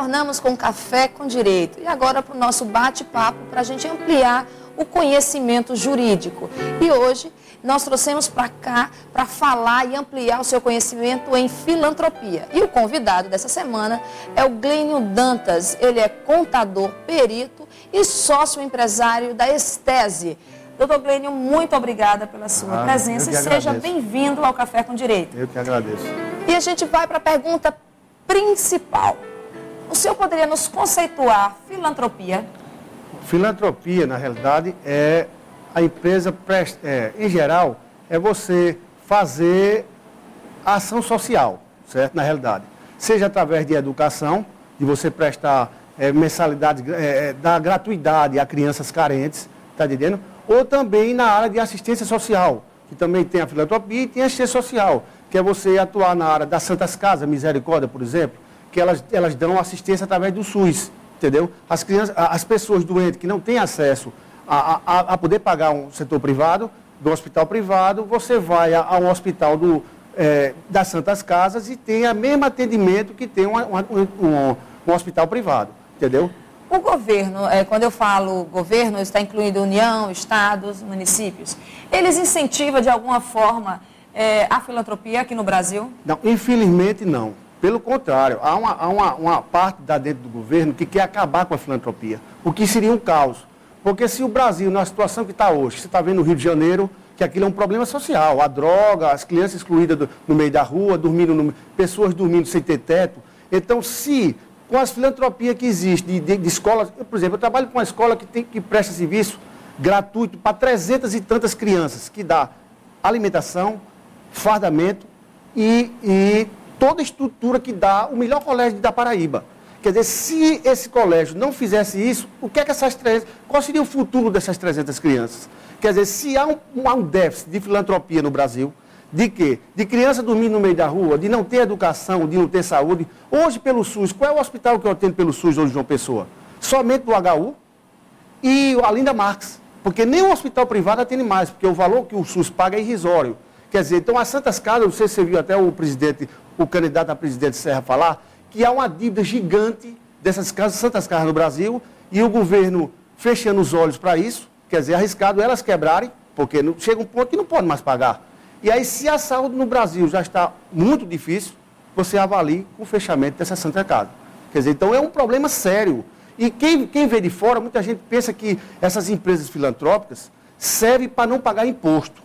retornamos com Café com Direito. E agora para o nosso bate-papo, para a gente ampliar o conhecimento jurídico. E hoje nós trouxemos para cá para falar e ampliar o seu conhecimento em filantropia. E o convidado dessa semana é o Glênio Dantas. Ele é contador, perito e sócio empresário da Estese. Doutor Glênio, muito obrigada pela sua presença e seja bem-vindo ao Café com Direito. Eu que agradeço. E a gente vai para a pergunta principal. O senhor poderia nos conceituar filantropia? Filantropia, na realidade, é a empresa, em geral, é você fazer ação social, certo? Na realidade. Seja através de educação, de você prestar mensalidade, dar gratuidade a crianças carentes, está entendendo? Ou também na área de assistência social, que também tem a filantropia e tem a assistência social, que é você atuar na área das Santas Casas, Misericórdia, por exemplo, que elas dão assistência através do SUS, entendeu? As pessoas doentes que não têm acesso a poder pagar um setor privado, do hospital privado, você vai a um hospital das Santas Casas e tem o mesmo atendimento que tem um hospital privado, entendeu? O governo, quando eu falo governo, está incluindo União, estados, municípios. Eles incentivam de alguma forma a filantropia aqui no Brasil? Não, infelizmente não. Pelo contrário, há uma parte da dentro do governo que quer acabar com a filantropia, o que seria um caos. Porque se o Brasil, na situação que está hoje, você está vendo no Rio de Janeiro, que aquilo é um problema social, a droga, as crianças excluídas no meio da rua, pessoas dormindo sem ter teto. Então, se com as filantropias que existem de escolas, por exemplo, eu trabalho com uma escola que presta serviço gratuito para 300 e tantas crianças, que dá alimentação, fardamento e toda a estrutura que dá o melhor colégio da Paraíba. Quer dizer, se esse colégio não fizesse isso, qual seria o futuro dessas 300 crianças? Quer dizer, se há um déficit de filantropia no Brasil, de quê? De criança dormir no meio da rua, de não ter educação, de não ter saúde. Hoje, pelo SUS, qual é o hospital que eu atendo pelo SUS hoje, João Pessoa? Somente o HU e a Linda Marques. Porque nem o hospital privado atende mais, porque o valor que o SUS paga é irrisório. Quer dizer, então as Santas Casas, não sei se você viu até o candidato a presidente Serra falar, que há uma dívida gigante dessas Santas Casas no Brasil, e o governo fechando os olhos para isso, quer dizer, arriscado elas quebrarem, porque chega um ponto que não pode mais pagar. E aí, se a saúde no Brasil já está muito difícil, você avalie com o fechamento dessa Santa Casa. Quer dizer, então é um problema sério. E quem vê de fora, muita gente pensa que essas empresas filantrópicas servem para não pagar imposto.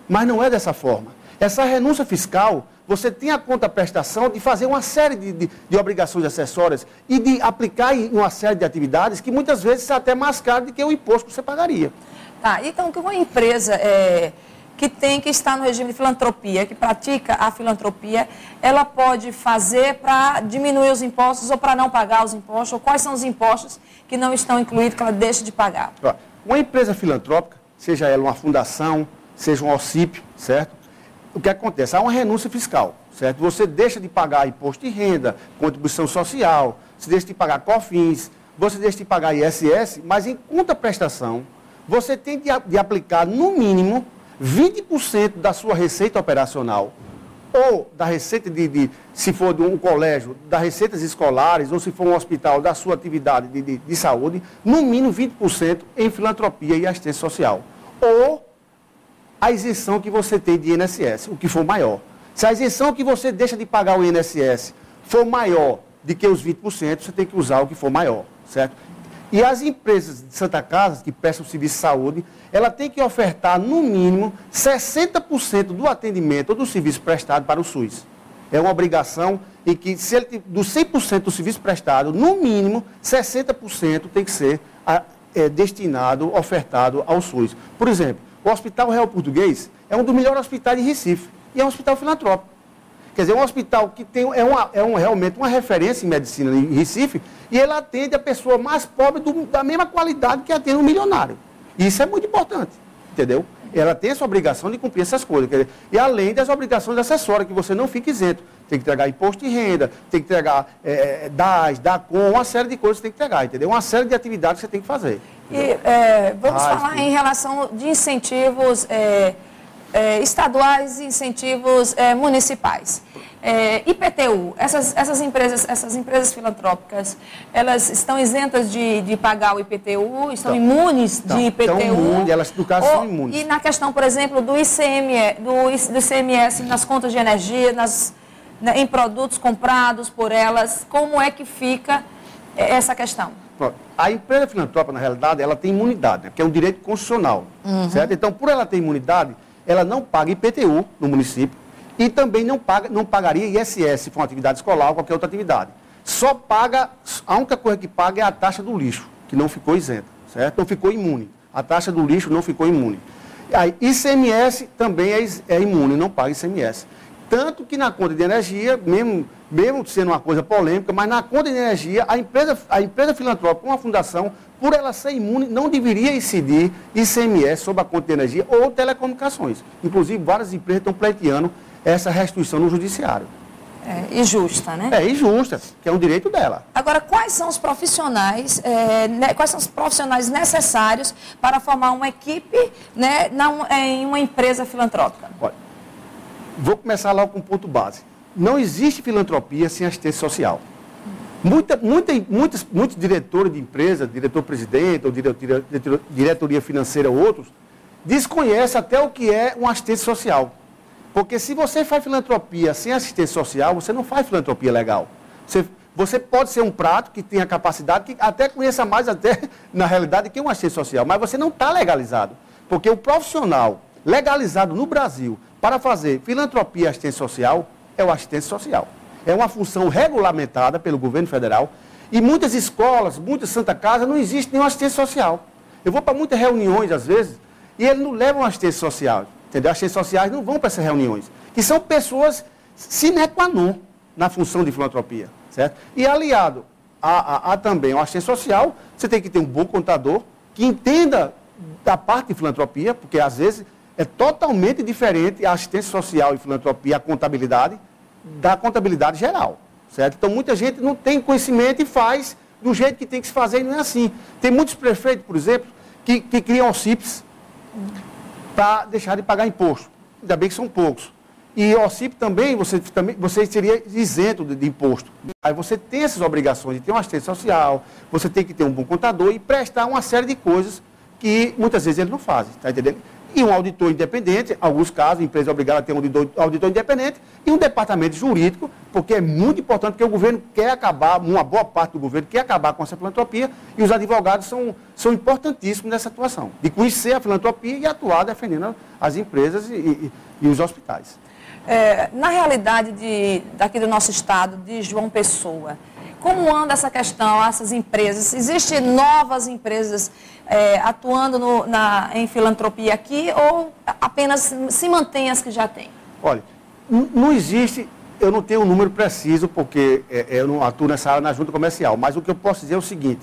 Mas não é dessa forma. Essa renúncia fiscal, você tem a contraprestação de fazer uma série de obrigações acessórias e de aplicar em uma série de atividades que muitas vezes é até mais caro do que o imposto que você pagaria. Tá, então que uma empresa que está no regime de filantropia, que pratica a filantropia, ela pode fazer para diminuir os impostos ou para não pagar os impostos? Ou quais são os impostos que não estão incluídos, que ela deixa de pagar? Uma empresa filantrópica, seja ela uma fundação, seja um OCIP, certo? O que acontece? Há uma renúncia fiscal, certo? Você deixa de pagar imposto de renda, contribuição social, você deixa de pagar COFINS, você deixa de pagar ISS, mas em contraprestação, você tem de aplicar, no mínimo, 20% da sua receita operacional, ou da receita se for de um colégio, das receitas escolares, ou se for um hospital, da sua atividade de saúde, no mínimo 20% em filantropia e assistência social. Ou a isenção que você tem de INSS, o que for maior. Se a isenção que você deixa de pagar o INSS for maior do que os 20%, você tem que usar o que for maior, certo? E as empresas de Santa Casa, que prestam serviço de saúde, ela tem que ofertar, no mínimo, 60% do atendimento ou do serviço prestado para o SUS. É uma obrigação em que, do 100% do serviço prestado, no mínimo, 60% tem que ser destinado, ofertado ao SUS. Por exemplo, o Hospital Real Português é um dos melhores hospitais de Recife e é um hospital filantrópico. Quer dizer, é um hospital que tem, realmente uma referência em medicina em Recife e ele atende a pessoa mais pobre da mesma qualidade que atende um milionário. Isso é muito importante, entendeu? Ela tem essa obrigação de cumprir essas coisas. Quer dizer, e além das obrigações acessórias, que você não fica isento. Tem que entregar imposto de renda, tem que entregar DAS, DACOM, uma série de coisas que tem que entregar, entendeu? Uma série de atividades que você tem que fazer. E vamos falar em relação de incentivos estaduais e incentivos municipais. IPTU, essas empresas filantrópicas, elas estão isentas de pagar o IPTU? Estão imunes de IPTU? Estão imunes, elas no caso são imunes. E na questão, por exemplo, do ICMS nas contas de energia, em produtos comprados por elas, como é que fica essa questão? A empresa filantrópica, na realidade, ela tem imunidade, né? Que é um direito constitucional, certo? Então, por ela ter imunidade, ela não paga IPTU no município e também não pagaria ISS, se for uma atividade escolar ou qualquer outra atividade. Só paga, a única coisa que paga é a taxa do lixo, que não ficou isenta, certo? Não ficou imune. A taxa do lixo não ficou imune. Aí, ICMS também é imune, não paga ICMS. Tanto que na conta de energia, mesmo sendo uma coisa polêmica, mas na conta de energia, a empresa filantrópica, uma fundação, por ela ser imune, não deveria incidir ICMS sobre a conta de energia ou telecomunicações. Inclusive, várias empresas estão pleiteando essa restituição no judiciário. É injusta, né? É injusta, que é um direito dela. Agora, quais são os profissionais necessários para formar uma equipe, né, em uma empresa filantrópica? Olha, vou começar logo com um ponto base. Não existe filantropia sem assistência social. Muitos diretores de empresa, diretor-presidente ou diretoria financeira ou outros, desconhecem até o que é uma assistência social. Porque se você faz filantropia sem assistência social, você não faz filantropia legal. Você pode ser um prato que tenha capacidade, que até conheça mais, até na realidade, que uma assistência social, mas você não está legalizado. Porque o profissional legalizado no Brasil para fazer filantropia e assistência social é o assistente social. É uma função regulamentada pelo governo federal e muitas escolas, muitas Santa Casa, não existe nenhuma assistência social. Eu vou para muitas reuniões, às vezes, e eles não levam assistência social. Entendeu? Assistentes sociais não vão para essas reuniões, que são pessoas sine qua non na função de filantropia, certo? E aliado a também a assistência social, você tem que ter um bom contador que entenda da parte de filantropia, porque às vezes é totalmente diferente a assistência social e filantropia, a contabilidade, da contabilidade geral, certo? Então muita gente não tem conhecimento e faz do jeito que tem que se fazer e não é assim. Tem muitos prefeitos, por exemplo, que criam OCIPs para deixar de pagar imposto. Ainda bem que são poucos. E o OCIP também, você seria isento de imposto. Aí você tem essas obrigações de ter uma assistência social, você tem que ter um bom contador e prestar uma série de coisas que muitas vezes eles não fazem, tá entendendo? E um auditor independente, em alguns casos, a empresa é obrigada a ter um auditor independente e um departamento jurídico, porque é muito importante, porque o governo quer acabar, uma boa parte do governo quer acabar com essa filantropia, e os advogados são importantíssimos nessa atuação, de conhecer a filantropia e atuar defendendo as empresas e os hospitais. Na realidade daqui do nosso estado, de João Pessoa, como anda essa questão, essas empresas? Existem novas empresas atuando em filantropia aqui ou apenas se mantém as que já tem? Olha, não existe, eu não tenho um número preciso, porque eu não atuo nessa área na junta comercial, mas o que eu posso dizer é o seguinte,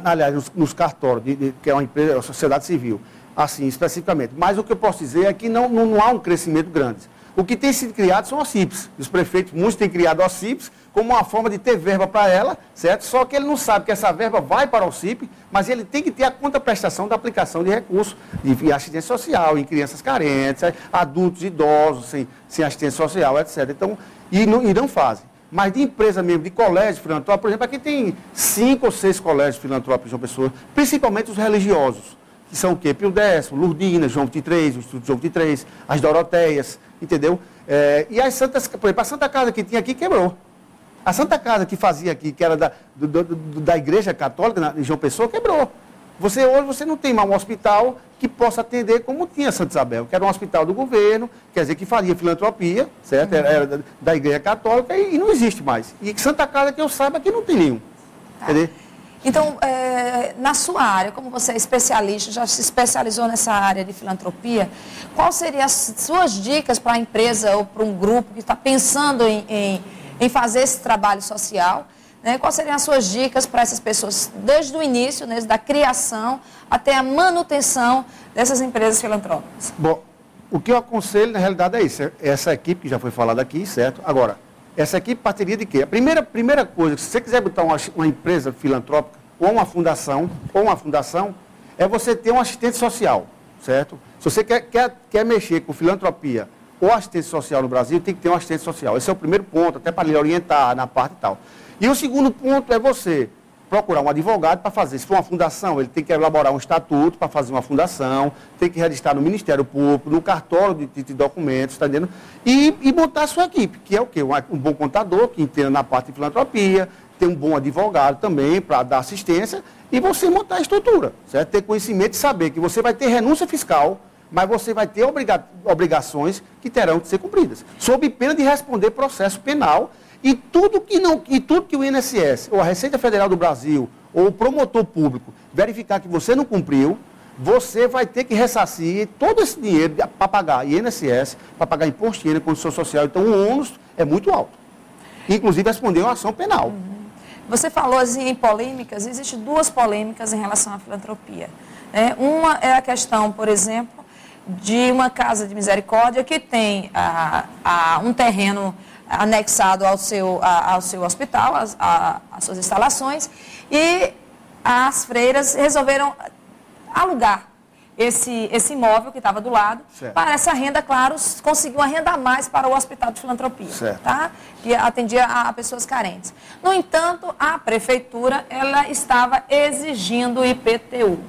aliás, nos cartórios, que é uma empresa, a sociedade civil, assim, especificamente, mas o que eu posso dizer é que não há um crescimento grande. O que tem sido criado são OCIPs. Os prefeitos, muitos têm criado OCIPs como uma forma de ter verba para ela, certo? Só que ele não sabe que essa verba vai para o OCIP, mas ele tem que ter a contraprestação da aplicação de recursos de assistência social em crianças carentes, adultos idosos sem assistência social, etc. Então, e não fazem. Mas de empresa mesmo, de colégio filantrópico, por exemplo, aqui tem 5 ou 6 colégios filantrópicos de uma pessoa, principalmente os religiosos, que são o quê? Pio X, Lourdina, João 23, o Instituto João 23, as Doroteias, entendeu? E as santas, por exemplo, a Santa Casa que tinha aqui quebrou. A Santa Casa que fazia aqui, que era da Igreja Católica, em João Pessoa, quebrou. Hoje você não tem mais um hospital que possa atender como tinha Santa Isabel, que era um hospital do governo, quer dizer, que fazia filantropia, certo? Era da Igreja Católica e não existe mais. E Santa Casa, que eu saiba, aqui não tem nenhum. Tá. Entendeu? Então, na sua área, como você é especialista, já se especializou nessa área de filantropia, quais seriam as suas dicas para a empresa ou para um grupo que está pensando em fazer esse trabalho social? Né? Quais seriam as suas dicas para essas pessoas, desde o início, né, da criação até a manutenção dessas empresas filantrópicas? Bom, o que eu aconselho, na realidade, é isso. Essa equipe que já foi falada aqui, certo? Agora, essa equipe partiria de quê? A primeira coisa, se você quiser botar uma empresa filantrópica ou uma fundação, é você ter um assistente social, certo? Se você quer mexer com filantropia o assistente social no Brasil tem que ter um assistente social. Esse é o primeiro ponto, até para lhe orientar na parte e tal. E o segundo ponto é você procurar um advogado para fazer. Se for uma fundação, ele tem que elaborar um estatuto para fazer uma fundação, tem que registrar no Ministério Público, no cartório de documentos, está entendendo? E montar a sua equipe, que é o quê? Um bom contador, que entenda na parte de filantropia, ter um bom advogado também para dar assistência, e você montar a estrutura, certo? Ter conhecimento e saber que você vai ter renúncia fiscal, mas você vai ter obrigações que terão que ser cumpridas, sob pena de responder processo penal. E tudo que o INSS, ou a Receita Federal do Brasil, ou o promotor público verificar que você não cumpriu, você vai ter que ressarcir todo esse dinheiro para pagar INSS, para pagar imposto de renda, condição social. Então, o ônus é muito alto. Inclusive, responder uma ação penal. Você falou assim, em polêmicas, existem duas polêmicas em relação à filantropia. Uma é a questão, por exemplo, de uma casa de misericórdia que tem um terreno anexado ao seu hospital, às suas instalações, e as freiras resolveram alugar esse imóvel que estava do lado, certo, para essa renda, claro, conseguir uma renda a mais para o Hospital de Filantropia, tá? Que atendia a pessoas carentes. No entanto, a prefeitura ela estava exigindo o IPTU,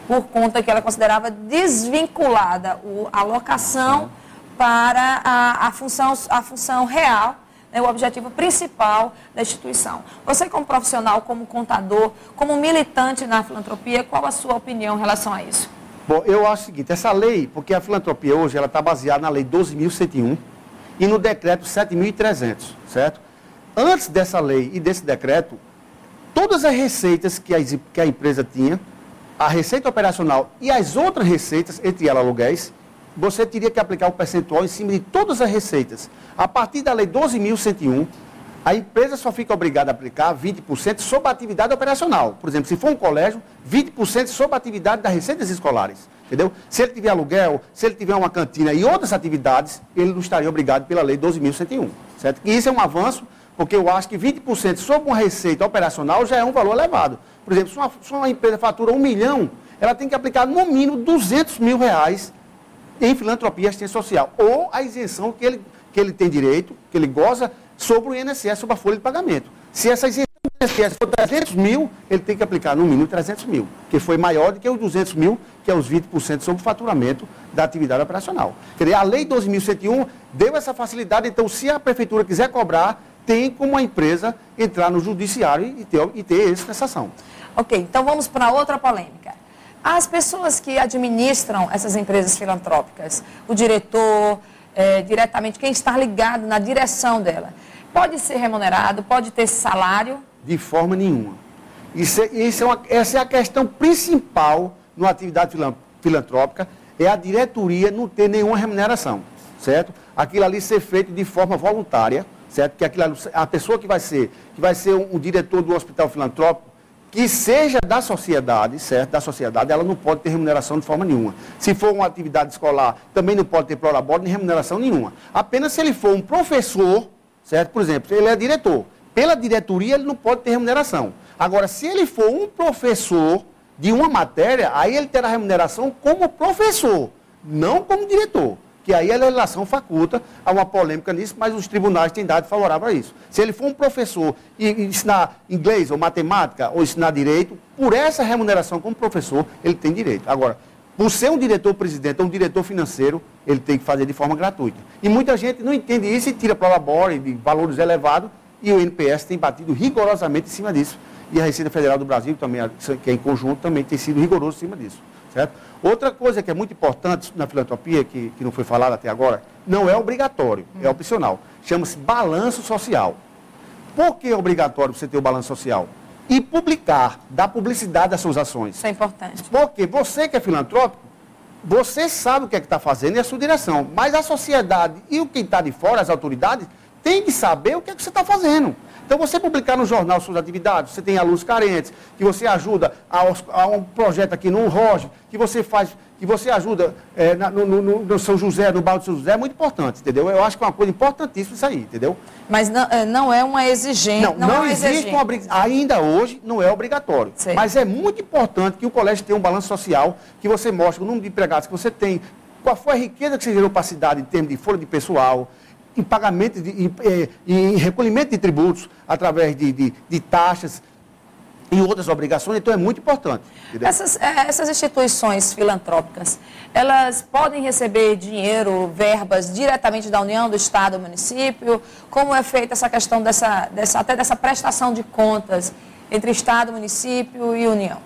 por conta que ela considerava desvinculada a locação para a função real, né, o objetivo principal da instituição. Você, como profissional, como contador, como militante na filantropia, qual a sua opinião em relação a isso? Bom, eu acho o seguinte, essa lei, porque a filantropia hoje ela está baseada na lei 12.101 e no decreto 7.300, certo? Antes dessa lei e desse decreto, todas as receitas que a empresa tinha, a receita operacional e as outras receitas, entre elas aluguéis, você teria que aplicar o percentual em cima de todas as receitas. A partir da lei 12.101, a empresa só fica obrigada a aplicar 20% sobre a atividade operacional. Por exemplo, se for um colégio, 20% sobre a atividade das receitas escolares. Entendeu? Se ele tiver aluguel, se ele tiver uma cantina e outras atividades, ele não estaria obrigado pela lei 12.101. Certo? E isso é um avanço, porque eu acho que 20% sobre uma receita operacional já é um valor elevado. Por exemplo, se uma empresa fatura 1 milhão, ela tem que aplicar no mínimo 200 mil reais em filantropia e assistência social, ou a isenção que ele tem direito, que ele goza, sobre o INSS, sobre a folha de pagamento. Se essa isenção do INSS for 300 mil, ele tem que aplicar no mínimo 300 mil, que foi maior do que os 200 mil, que é os 20% sobre o faturamento da atividade operacional. Quer dizer, a lei 12.101 deu essa facilidade, então se a prefeitura quiser cobrar, tem como a empresa entrar no judiciário e ter essa taxação. Ok, então vamos para outra polêmica. As pessoas que administram essas empresas filantrópicas, o diretor, diretamente, quem está ligado na direção dela, pode ser remunerado, pode ter salário? De forma nenhuma. Essa é a questão principal numa atividade filantrópica, é a diretoria não ter nenhuma remuneração, certo? Aquilo ali ser feito de forma voluntária, certo? Que a pessoa que vai ser um diretor do hospital filantrópico, que seja da sociedade, certo? Da sociedade, ela não pode ter remuneração de forma nenhuma. Se for uma atividade escolar, também não pode ter prolabore nem remuneração nenhuma. Apenas se ele for um professor, certo? Por exemplo, ele é diretor. Pela diretoria, ele não pode ter remuneração. Agora, se ele for um professor de uma matéria, aí ele terá remuneração como professor, não como diretor. Que aí a legislação faculta, há uma polêmica nisso, mas os tribunais têm dado favorável a isso. Se ele for um professor e ensinar inglês ou matemática ou ensinar direito, por essa remuneração como professor, ele tem direito. Agora, por ser um diretor-presidente ou um diretor financeiro, ele tem que fazer de forma gratuita. E muita gente não entende isso e tira prolabore de valores elevados, e o INPS tem batido rigorosamente em cima disso. E a Receita Federal do Brasil, também, que é em conjunto, também tem sido rigoroso em cima disso. Certo? Outra coisa que é muito importante na filantropia, que não foi falada até agora, não é obrigatório, é opcional. Chama-se balanço social. Por que é obrigatório você ter o balanço social? E publicar, dar publicidade às suas ações. Isso é importante. Porque você que é filantrópico, você sabe o que é que está fazendo e a sua direção. Mas a sociedade e quem está de fora, as autoridades, tem que saber o que é que você está fazendo. Então, você publicar no jornal suas atividades, você tem alunos carentes, que você ajuda a um projeto aqui no ROGE, que você ajuda no São José, no bairro do São José, é muito importante, entendeu? Eu acho que é uma coisa importantíssima isso aí, entendeu? Mas não é uma exigência. Não existe uma obrigação. Ainda hoje não é obrigatório. Sei. Mas é muito importante que o colégio tenha um balanço social, que você mostre o número de empregados que você tem, Qual foi a riqueza que você gerou para a cidade em termos de folha de pessoal, em pagamento, em recolhimento de tributos, através de taxas e outras obrigações, então é muito importante. Essas instituições filantrópicas, elas podem receber dinheiro, verbas diretamente da União, do Estado, do município? Como é feita essa questão até dessa prestação de contas entre Estado, município e União?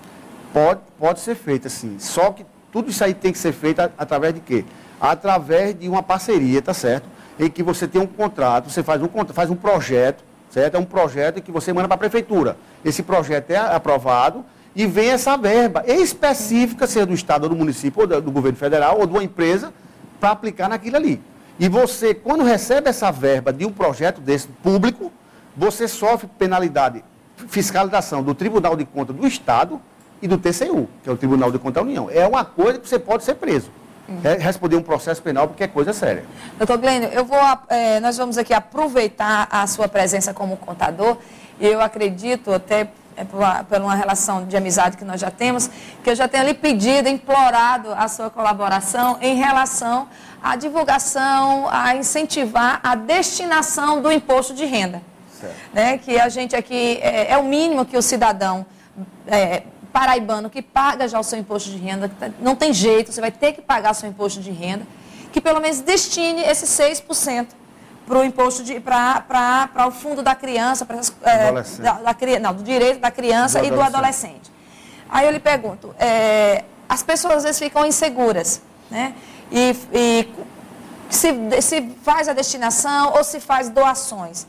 Pode ser feita, sim. Só que tudo isso aí tem que ser feito através de quê? Através de uma parceria, tá certo? Em que você tem um contrato, você faz um projeto, certo? É um projeto que você manda para a prefeitura. Esse projeto é aprovado e vem essa verba específica, seja do Estado, ou do município, ou do governo federal, ou de uma empresa, para aplicar naquilo ali. E você, quando recebe essa verba de um projeto desse público, você sofre penalidade, fiscalização do Tribunal de Contas do Estado e do TCU, que é o Tribunal de Contas da União. É uma coisa que você pode ser preso. Responder um processo penal, porque é coisa séria. Doutor Glênio, nós vamos aqui aproveitar a sua presença como contador, e eu acredito, até por uma relação de amizade que nós já temos, que eu já tenho ali pedido, implorado a sua colaboração em relação à divulgação, a incentivar a destinação do imposto de renda. Certo. Né? Que a gente aqui, é o mínimo que o cidadão paraibano que paga já o seu imposto de renda, não tem jeito, você vai ter que pagar seu imposto de renda, que pelo menos destine esses 6% para o imposto para o fundo da criança, do direito da criança e do adolescente. Aí eu lhe pergunto, as pessoas às vezes ficam inseguras, né? E se faz a destinação ou se faz doações.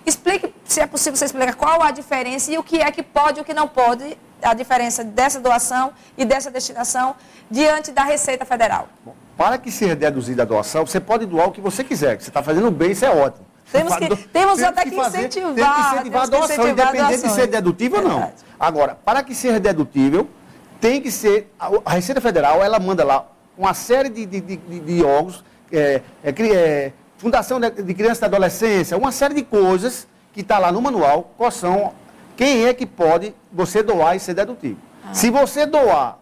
Explique, se é possível você explicar qual a diferença e o que é que pode e o que não pode, a diferença dessa doação e dessa destinação diante da Receita Federal. Bom, para que seja deduzida a doação, você pode doar o que você quiser, que você está fazendo bem, isso é ótimo. Temos até que incentivar. Tem que incentivar a doação, independente de ser dedutível ou não. Agora, para que seja dedutível, tem que ser... A Receita Federal, ela manda lá uma série de órgãos, Fundação de Criança e Adolescência, uma série de coisas que está lá no manual, quais são, quem é que pode você doar e ser dedutível. Se você doar,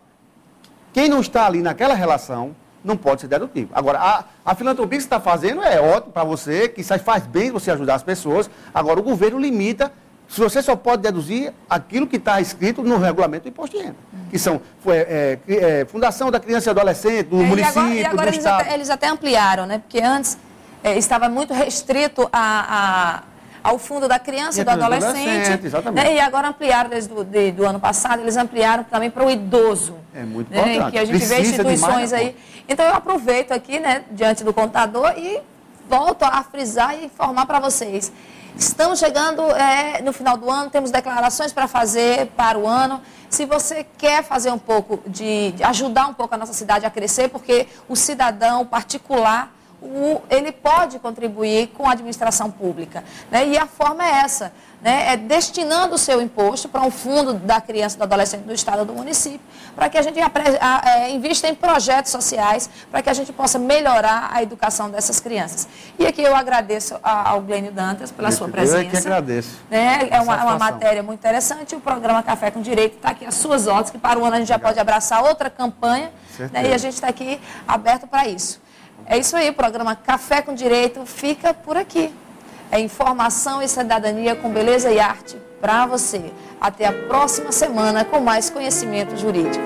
quem não está ali naquela relação, não pode ser dedutível. Agora, a filantropia que você está fazendo é ótimo para você, que faz bem você ajudar as pessoas. Agora, o governo limita, se você só pode deduzir aquilo que está escrito no regulamento do imposto de renda, que são Fundação da Criança e Adolescente, do município, e agora do Estado. Eles até ampliaram, né? Porque antes estava muito restrito ao fundo da criança e do adolescente, né? E agora ampliaram desde do ano passado, eles ampliaram também para o idoso. É muito importante. Né? Que a gente vê instituições aí. Então eu aproveito aqui, né, diante do contador e volto a frisar e informar para vocês. Estamos chegando no final do ano, temos declarações para fazer para o ano. Se você quer fazer um pouco de ajudar um pouco a nossa cidade a crescer, porque o cidadão particular, ele pode contribuir com a administração pública, né? E a forma é essa, né? É destinando o seu imposto para um fundo da criança e do adolescente do Estado ou do município, para que a gente invista em projetos sociais, para que a gente possa melhorar a educação dessas crianças. E aqui eu agradeço ao Glênio Dantas pela sua presença. Eu é que agradeço. Né? É uma matéria muito interessante. O programa Café com Direito está aqui às suas ordens, que para o ano a gente já pode abraçar outra campanha, né? E a gente está aqui aberto para isso. É isso aí, o programa Café com Direito fica por aqui. É informação e cidadania com beleza e arte para você. Até a próxima semana com mais conhecimento jurídico.